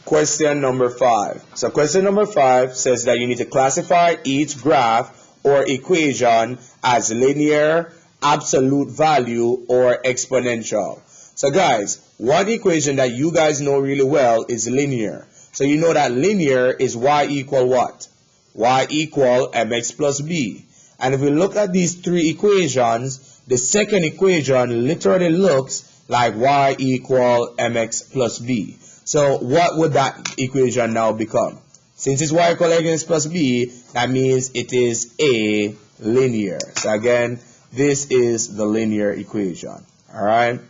question number 5. So question number 5 says that you need to classify each graph or equation as linear, absolute value, or exponential. So guys, one equation that you guys know really well is linear. So you know that linear is y equal what? Y equal mx plus b. And if we look at these three equations, the second equation literally looks like y equal mx plus b. So what would that equation now become? Since it's y equal mx plus b, that means it is a linear. So again, this is the linear equation. Alright?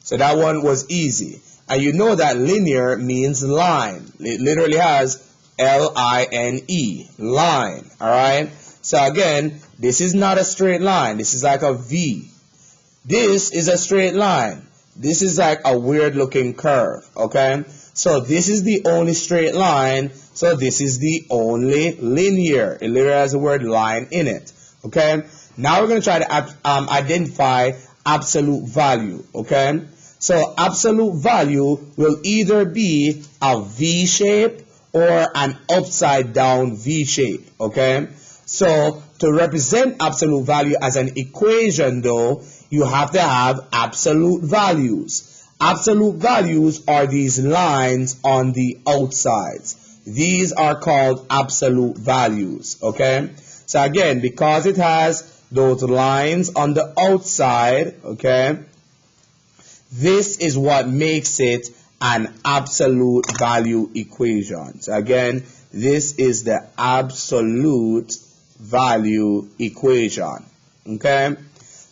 So that one was easy. And you know that linear means line. It literally has L-I-N-E, line. Alright? So again, this is not a straight line. This is like a V. This is a straight line. This is like a weird looking curve. Okay? So this is the only straight line. So this is the only linear. It literally has the word line in it. Okay? Now we're going to try to identify absolute value. Okay? So absolute value will either be a V shape or an upside down V shape. Okay? So to represent absolute value as an equation though, you have to have absolute values. Absolute values are these lines on the outsides. These are called absolute values. Okay? So again, because it has those lines on the outside, okay, this is what makes it an absolute value equation. So again, this is the absolute value equation. Okay?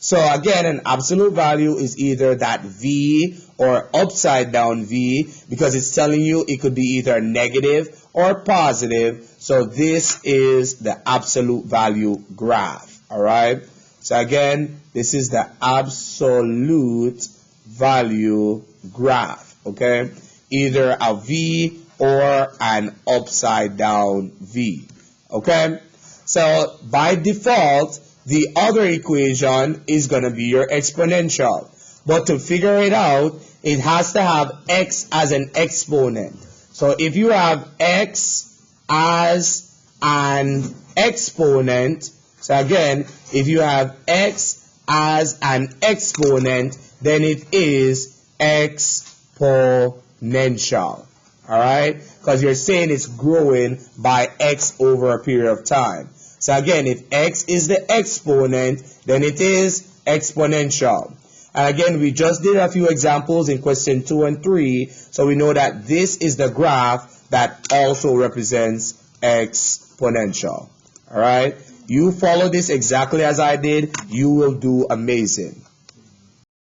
So again, an absolute value is either that V or upside down V, because it's telling you it could be either negative or positive. So this is the absolute value graph. Alright? So again, this is the absolute value graph. Okay? Either a V or an upside down V. Okay? So by default, the other equation is going to be your exponential. But to figure it out, it has to have x as an exponent. So if you have x as an exponent, so again, if you have x as an exponent, then it is exponential. Alright? Because you're saying it's growing by x over a period of time. So again, if x is the exponent, then it is exponential. And again, we just did a few examples in question 2 and 3, so we know that this is the graph that also represents exponential. Alright? You follow this exactly as I did, you will do amazing.